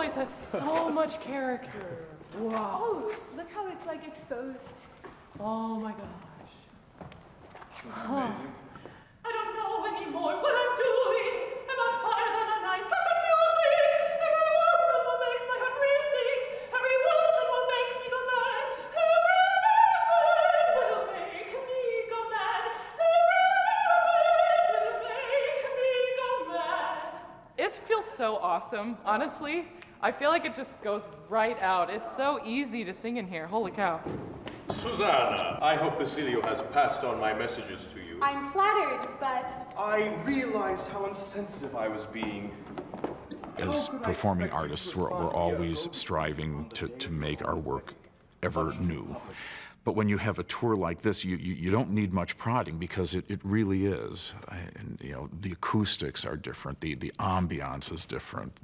place has so much character. Wow. Oh, look how it's like exposed. Oh my gosh. Amazing. I don't know anymore what I'm doing. I'm on fire than an ice. How confusing! Every woman will make my heart racing. Every woman will make me go mad. Every woman will make me go mad. Every woman will make me go mad. It feels so awesome, honestly. I feel like it just goes right out. It's so easy to sing in here. Holy cow. Susanna, I hope Basilio has passed on my messages to you. I'm flattered, but I realized how insensitive I was being. As performing artists, we're always striving to make our work ever new. But when you have a tour like this, you don't need much prodding because it really is. And, you know, the acoustics are different, the ambiance is different,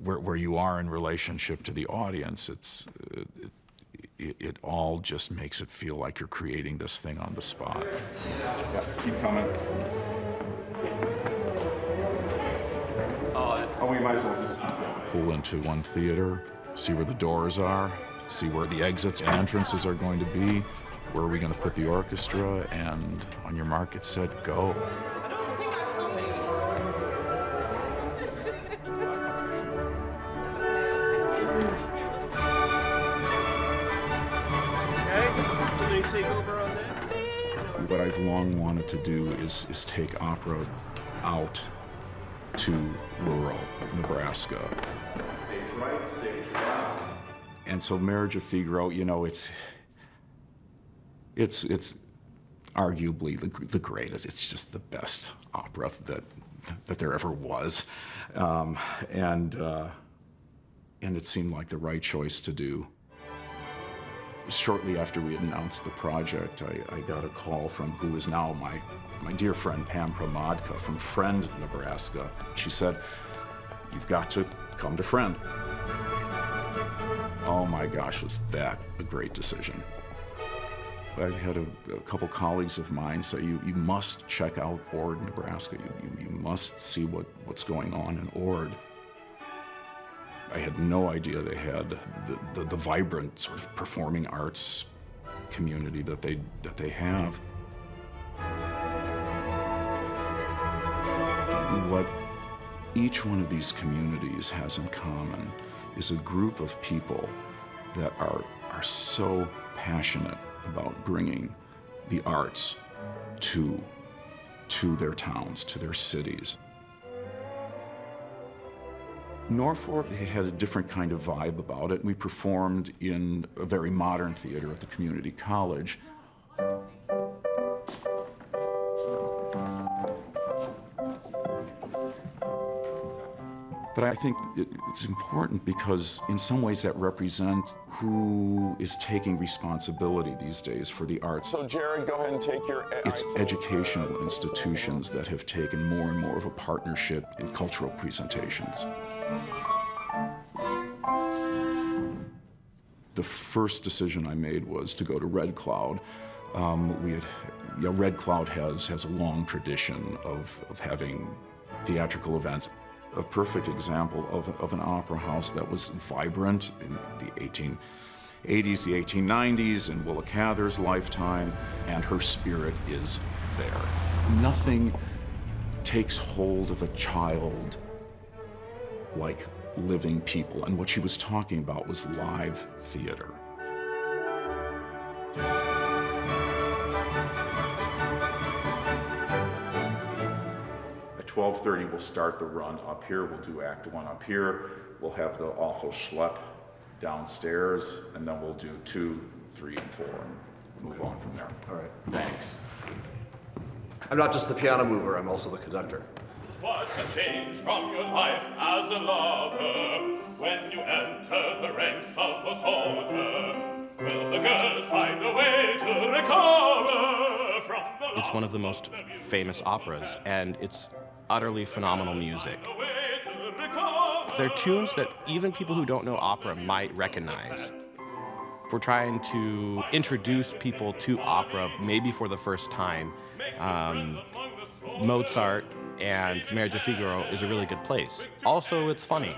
where you are in relationship to the audience, it all just makes it feel like you're creating this thing on the spot. Yeah, keep coming. Oh, we might as well just Pull into one theater, see where the doors are, see where the exits and entrances are going to be, where are we going to put the orchestra, and on your mark, get set, go. I don't think I'm coming. Okay, somebody take over on this. What I've long wanted to do is take opera out to rural Nebraska. stage right, stage left. And so Marriage of Figaro, you know, it's arguably the greatest. It's just the best opera that there ever was, and it seemed like the right choice to do. Shortly after we had announced the project, I got a call from who is now my dear friend Pam Promadka from Friend, Nebraska. She said, "You've got to come to Friend." Oh my gosh, was that a great decision. I had a couple colleagues of mine say, you must check out Ord, Nebraska. You must see what's going on in Ord. I had no idea they had the vibrant sort of performing arts community that they have. What each one of these communities has in common is a group of people that are so passionate about bringing the arts to their towns, to their cities. Norfolk had a different kind of vibe about it. We performed in a very modern theater at the community college. But I think it's important because in some ways that represents who is taking responsibility these days for the arts. So Jared, go ahead and take your... It's educational institutions that have taken more and more of a partnership in cultural presentations. The first decision I made was to go to Red Cloud. Red Cloud has a long tradition of having theatrical events. A perfect example of an opera house that was vibrant in the 1880s, the 1890s, in Willa Cather's lifetime, and her spirit is there. Nothing takes hold of a child like living people, and what she was talking about was live theater. At 12:30, we'll start the run up here. We'll do Act 1 up here. We'll have the awful schlep downstairs, and then we'll do 2, 3, and 4, and move on from there. All right, thanks. I'm not just the piano mover, I'm also the conductor. What a change from your life as a lover when you enter the ranks of a soldier. Will the girls find a way to recover from the... It's one of the most famous operas, and it's utterly phenomenal music. They're tunes that even people who don't know opera might recognize. We're trying to introduce people to opera, maybe for the first time. Mozart and Marriage of Figaro is a really good place. Also, it's funny.